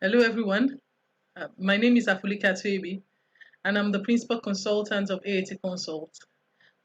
Hello, everyone. My name is Afulika Twebi, and I'm the principal consultant of AAT Consult.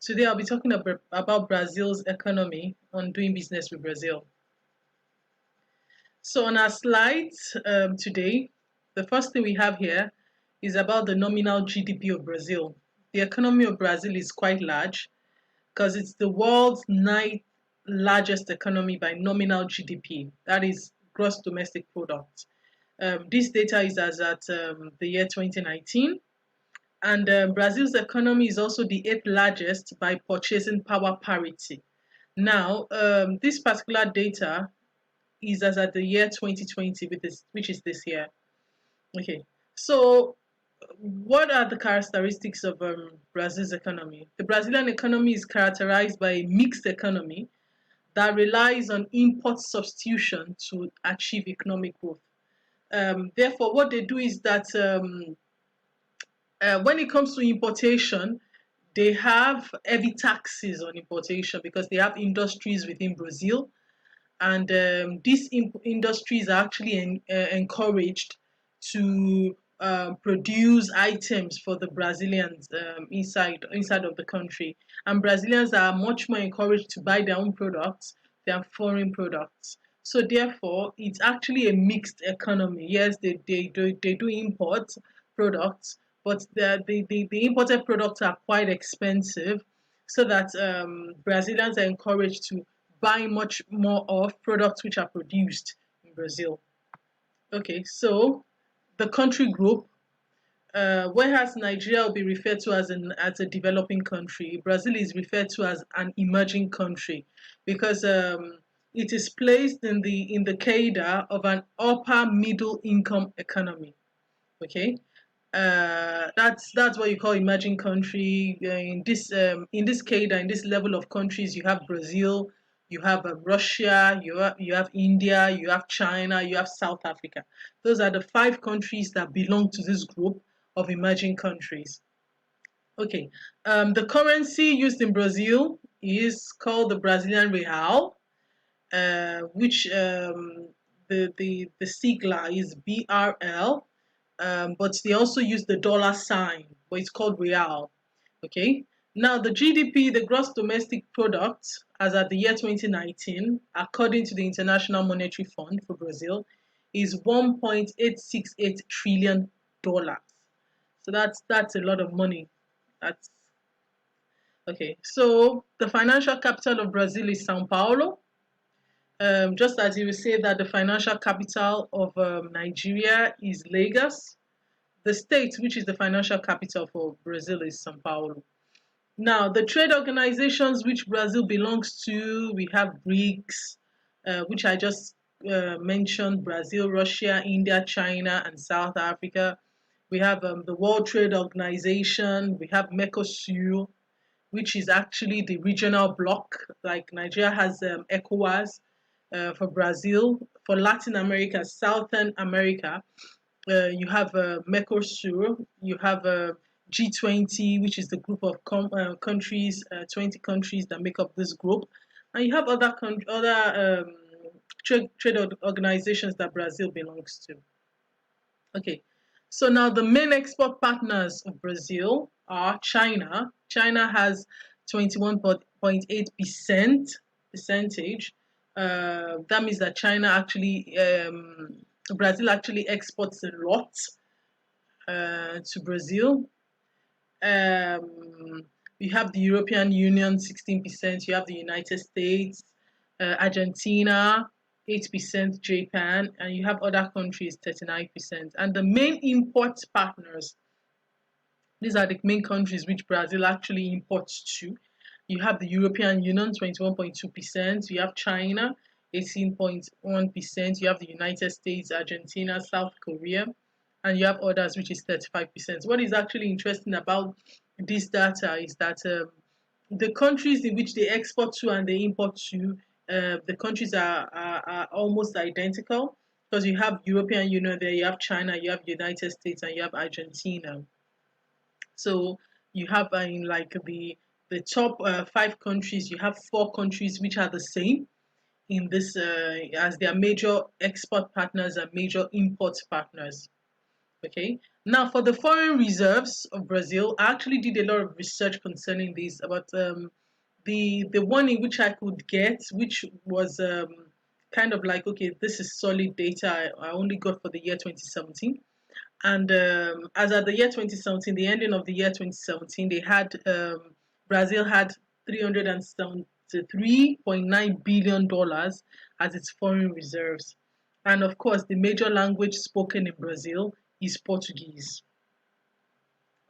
Today, I'll be talking about Brazil's economy on doing business with Brazil. So, on our slides today, the first thing we have here is about the nominal GDP of Brazil. The economy of Brazil is quite large because it's the world's ninth largest economy by nominal GDP, that is, gross domestic product. This data is as at the year 2019. And Brazil's economy is also the eighth largest by purchasing power parity. Now, this particular data is as at the year 2020, which is this year. Okay, so what are the characteristics of Brazil's economy? The Brazilian economy is characterized by a mixed economy that relies on import substitution to achieve economic growth. Therefore, what they do is that when it comes to importation, they have heavy taxes on importation because they have industries within Brazil, and these industries are actually encouraged to produce items for the Brazilians inside of the country, and Brazilians are much more encouraged to buy their own products than foreign products. So therefore, it's actually a mixed economy. Yes, they do import products, but the imported products are quite expensive, so that Brazilians are encouraged to buy much more of products which are produced in Brazil. Okay, so the country group, whereas Nigeria will be referred to as a developing country, Brazil is referred to as an emerging country because it is placed in the cadre of an upper middle income economy. Okay, that's what you call emerging country. In this cadre, in this level of countries, you have Brazil, you have Russia, you have India, you have China, you have South Africa. Those are the five countries that belong to this group of emerging countries. Okay, the currency used in Brazil is called the Brazilian real, which the sigla is BRL, but they also use the dollar sign, but it's called real. Okay. Now the GDP, the gross domestic product, as at the year 2019, according to the International Monetary Fund for Brazil, is $1.868 trillion. So that's a lot of money. That's okay. So the financial capital of Brazil is Sao Paulo. Just as you will say that the financial capital of Nigeria is Lagos, the state which is the financial capital for Brazil is Sao Paulo. Now, the trade organizations which Brazil belongs to, we have BRICS, which I just mentioned: Brazil, Russia, India, China, and South Africa. We have the World Trade Organization. We have Mercosur, which is actually the regional bloc. Like Nigeria has ECOWAS. For Brazil, for Latin America, Southern America, you have Mercosur, you have G20, which is the group of countries, 20 countries that make up this group, and you have other trade organizations that Brazil belongs to. Okay, so now the main export partners of Brazil are China. China has 21.8% percentage. That means that Brazil actually exports a lot to Brazil. You have the European Union 16%, you have the United States, Argentina 8%, Japan, and you have other countries 39%. And the main import partners, these are the main countries which Brazil actually imports to. You have the European Union 21.2%, you have China 18.1%, you have the United States, Argentina, South Korea, and you have others which is 35%. What is actually interesting about this data is that the countries in which they export to and they import to, the countries are almost identical, because you have European Union there, you have China, you have United States, and you have Argentina. So you have in like the top five countries, you have four countries which are the same. in this as their major export partners and major import partners. Okay. Now, for the foreign reserves of Brazil, I actually did a lot of research concerning this. About the one in which I could get, which was kind of like, okay, this is solid data. I only got for the year 2017. And as at the year 2017, the ending of the year 2017, they had Brazil had $373.9 billion as its foreign reserves. And of course, the major language spoken in Brazil is Portuguese.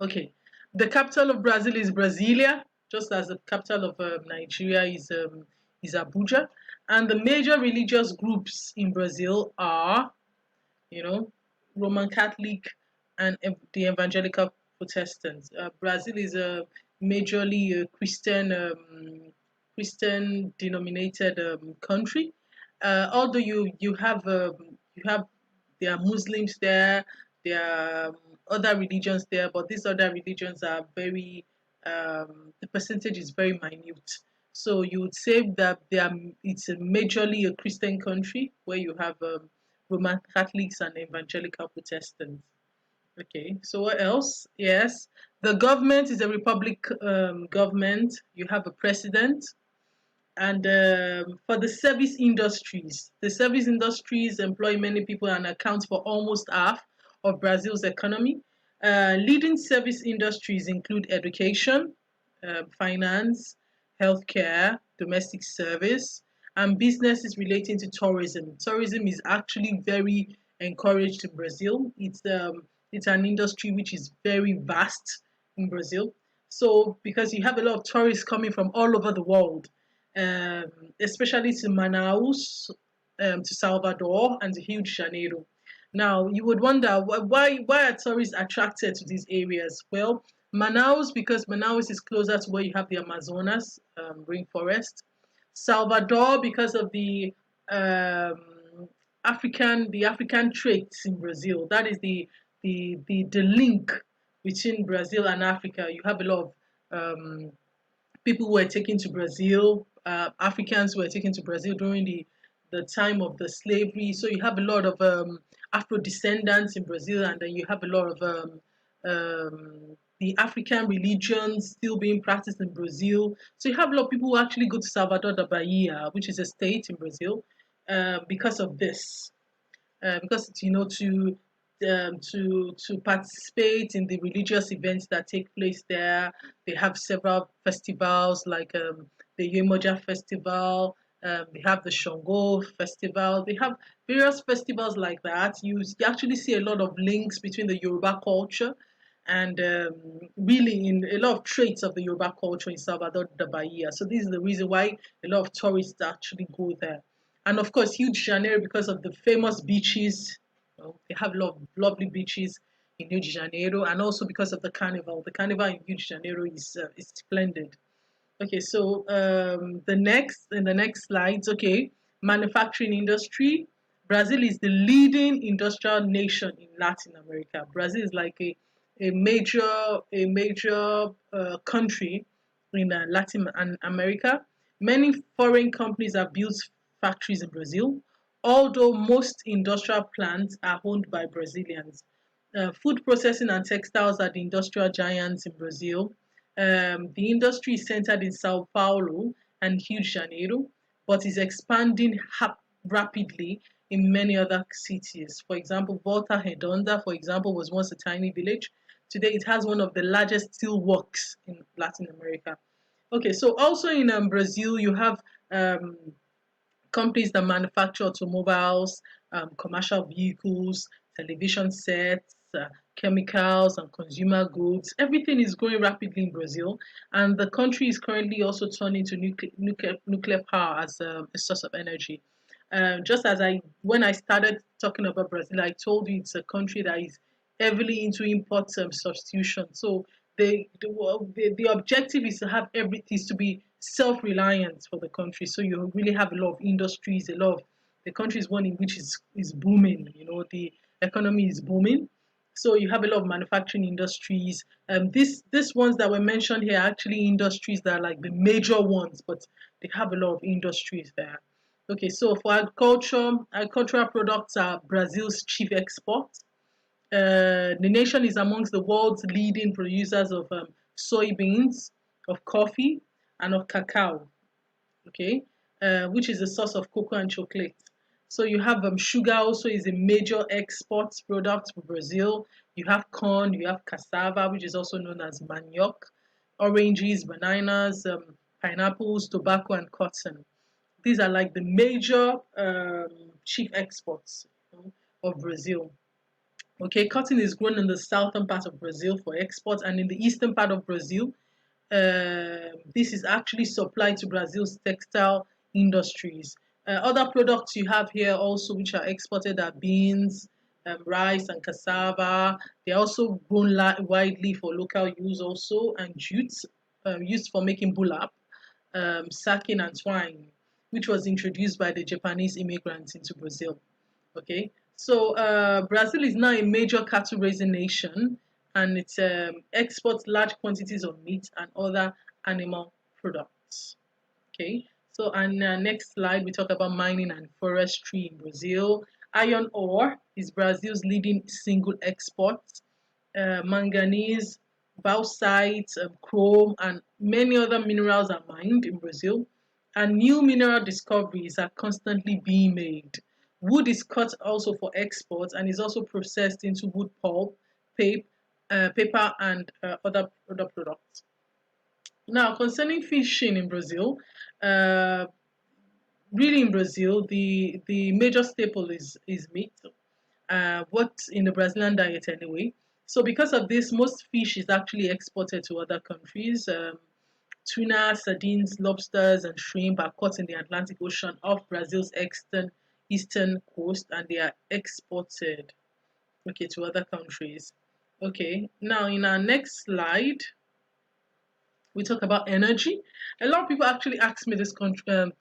Okay, the capital of Brazil is Brasilia, just as the capital of Nigeria is Abuja. And the major religious groups in Brazil are, you know, Roman Catholic and the Evangelical Protestants. Brazil is a majorly Christian denominated country. Although you have there are Muslims there, there are other religions there, but these other religions are very the percentage is very minute. So you would say that it's a majorly a Christian country where you have Roman Catholics and Evangelical Protestants. Okay, so what else? Yes, the government is a republic government. You have a president, and for the service industries employ many people and account for almost half of Brazil's economy. Leading service industries include education, finance, healthcare, domestic service, and businesses relating to tourism. Tourism is actually very encouraged in Brazil. It's an industry which is very vast in Brazil. So because you have a lot of tourists coming from all over the world, especially to Manaus, to Salvador, and to Rio de Janeiro. Now, you would wonder why are tourists attracted to these areas? Well, Manaus, because Manaus is closer to where you have the Amazonas rainforest. Salvador, because of the African traits in Brazil. That is the link between Brazil and Africa. You have a lot of people were taken to Brazil, Africans were taken to Brazil during the time of the slavery. So you have a lot of Afro descendants in Brazil, and then you have a lot of the African religions still being practiced in Brazil. So you have a lot of people who actually go to Salvador da Bahia, which is a state in Brazil, because of this because to participate in the religious events that take place there. They have several festivals like the Yemoja Festival. They have the Shango Festival. They have various festivals like that. You actually see a lot of links between the Yoruba culture and really in a lot of traits of the Yoruba culture in Salvador da Bahia. So this is the reason why a lot of tourists actually go there. And of course, Rio de Janeiro because of the famous beaches. They have a lot of lovely beaches in Rio de Janeiro, and also because of the carnival. The carnival in Rio de Janeiro is splendid. Okay, so in the next slides, okay, manufacturing industry. Brazil is the leading industrial nation in Latin America. Brazil is like a major country in Latin America. Many foreign companies have built factories in Brazil, although most industrial plants are owned by Brazilians. Food processing and textiles are the industrial giants in Brazil. The industry is centered in Sao Paulo and Rio de Janeiro, but is expanding rapidly in many other cities. For example, Volta Redonda, for example, was once a tiny village. Today, it has one of the largest steel works in Latin America. Okay, so also in Brazil, you have companies that manufacture automobiles, commercial vehicles, television sets, chemicals, and consumer goods. Everything is growing rapidly in Brazil, and the country is currently also turning to nuclear power as a source of energy. Just as when I started talking about Brazil, I told you it's a country that is heavily into import substitution. So the objective is to have everything is to be self-reliant for the country. So you really have a lot of industries, a lot of the country is one in which is booming. The economy is booming. So you have a lot of manufacturing industries. These ones that were mentioned here are actually industries that are like the major ones, but they have a lot of industries there. Okay, so for agriculture, agricultural products are Brazil's chief export. The nation is amongst the world's leading producers of soybeans, of coffee, and of cacao. Okay, which is the source of cocoa and chocolate. So you have sugar also is a major export product for Brazil. You have corn, you have cassava, which is also known as manioc, oranges, bananas, pineapples, tobacco, and cotton. These are like the major chief exports, of Brazil. Okay, cotton is grown in the southern part of Brazil for export, and in the eastern part of Brazil, this is actually supplied to Brazil's textile industries. Other products you have here also, which are exported, are beans, rice, and cassava. They're also grown widely for local use, also, and jute, used for making bulap, sacking, and twine, which was introduced by the Japanese immigrants into Brazil. Okay, so Brazil is now a major cattle raising nation, and it exports large quantities of meat and other animal products. Okay, so on next slide, we talk about mining and forestry in Brazil. Iron ore is Brazil's leading single export. Manganese, bauxite, chrome, and many other minerals are mined in Brazil, and new mineral discoveries are constantly being made. Wood is cut also for export and is also processed into wood pulp, paper, and other products. Now, concerning fishing in Brazil, uh, really in Brazil, the major staple is meat. What's in the Brazilian diet anyway. So because of this, most fish is actually exported to other countries. Tuna, sardines, lobsters, and shrimp are caught in the Atlantic Ocean off Brazil's eastern coast, and they are exported, okay, to other countries. Okay, now in our next slide, we talk about energy. A lot of people actually ask me this question.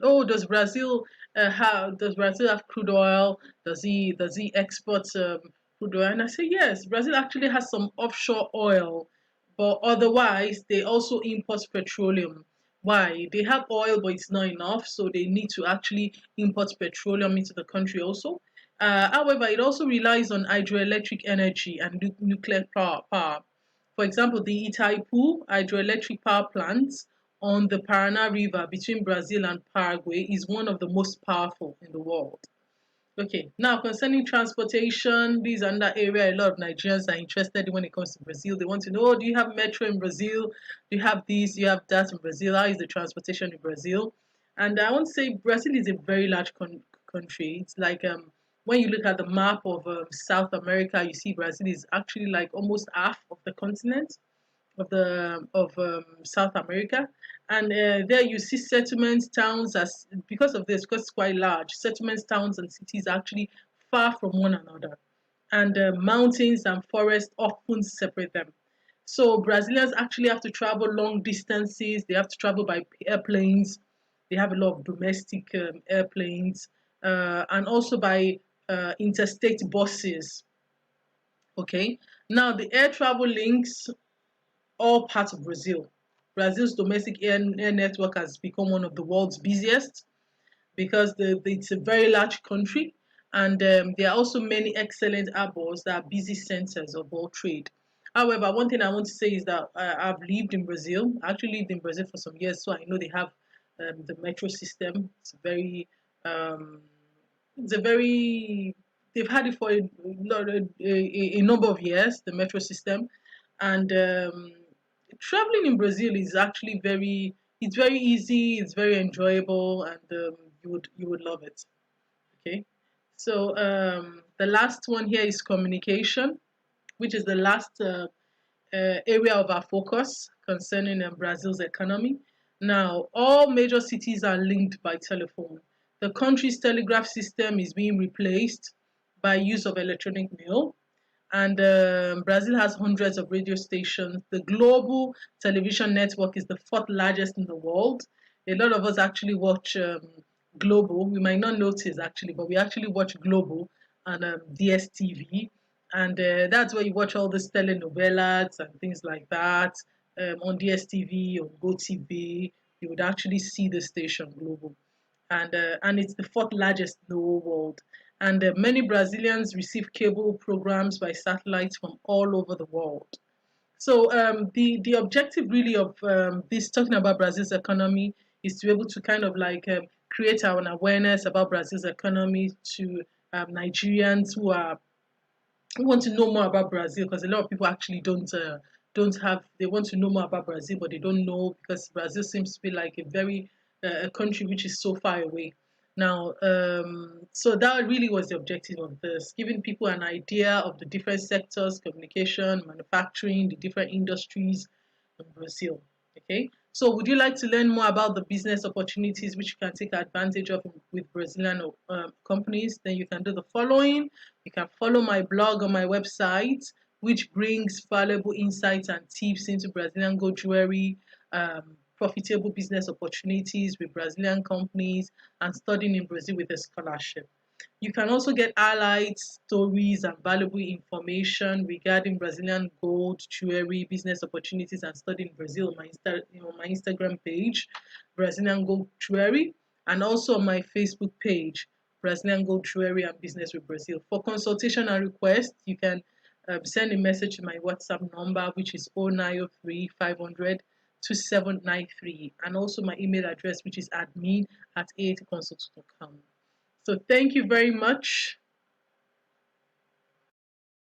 Oh, does Brazil have crude oil? Does he export crude oil? And I say yes. Brazil actually has some offshore oil, but otherwise they also import petroleum. Why? They have oil, but it's not enough, so they need to actually import petroleum into the country also. However, it also relies on hydroelectric energy and nuclear power. For example, the Itaipu hydroelectric power plant on the Paraná River between Brazil and Paraguay is one of the most powerful in the world. Okay, now concerning transportation, this is another area a lot of Nigerians are interested in when it comes to Brazil. They want to know, oh, do you have metro in Brazil? Do you have this? Do you have that in Brazil? How is the transportation in Brazil? And I want to say Brazil is a very large country. It's like when you look at the map of South America, you see Brazil is actually like almost half of the continent of South America, and there you see settlements, towns, as because of this, because it's quite large. Settlements, towns, and cities are actually far from one another, and mountains and forests often separate them. So Brazilians actually have to travel long distances. They have to travel by airplanes. They have a lot of domestic airplanes, and also by interstate buses. Okay. Now the air travel links all parts of Brazil. Brazil's domestic air network has become one of the world's busiest because it's a very large country, and there are also many excellent harbors that are busy centers of world trade. However, one thing I want to say is that I've lived in Brazil. I actually lived in Brazil for some years, so I know they have the metro system. Um, it's a very they've had it for a number of years, the metro system, and traveling in Brazil is actually very easy, it's very enjoyable, and you would love it. Okay, so the last one here is communication, which is the last area of our focus concerning Brazil's economy. Now, all major cities are linked by telephone. The country's telegraph system is being replaced by use of electronic mail, and Brazil has hundreds of radio stations. The global television network is the fourth largest in the world. A lot of us actually watch Global. We might not notice actually, but we actually watch Global on DSTV, and that's where you watch all the telenovelas and things like that. On DSTV or GoTV, you would actually see the station Global. and it's the fourth largest in the whole world. And many Brazilians receive cable programs by satellites from all over the world. So the objective really of this talking about Brazil's economy is to be able to kind of like create an awareness about Brazil's economy to Nigerians who want to know more about Brazil, because a lot of people actually don't have, they want to know more about Brazil but they don't know, because Brazil seems to be like a very a country which is so far away. Now, so that really was the objective of this, giving people an idea of the different sectors, communication, manufacturing, the different industries in Brazil. Okay, so would you like to learn more about the business opportunities which you can take advantage of with Brazilian companies? Then you can do the following. You can follow my blog on my website, which brings valuable insights and tips into Brazilian gold jewelry, profitable business opportunities with Brazilian companies, and studying in Brazil with a scholarship. You can also get highlights, stories, and valuable information regarding Brazilian gold, jewelry, business opportunities, and studying in Brazil on my Instagram page, Brazilian Gold Jewelry, and also on my Facebook page, Brazilian Gold Jewelry and Business with Brazil. For consultation and request, you can send a message to my WhatsApp number, which is 0903 500 2793, and also my email address, which is admin@aatconsult.com. So thank you very much.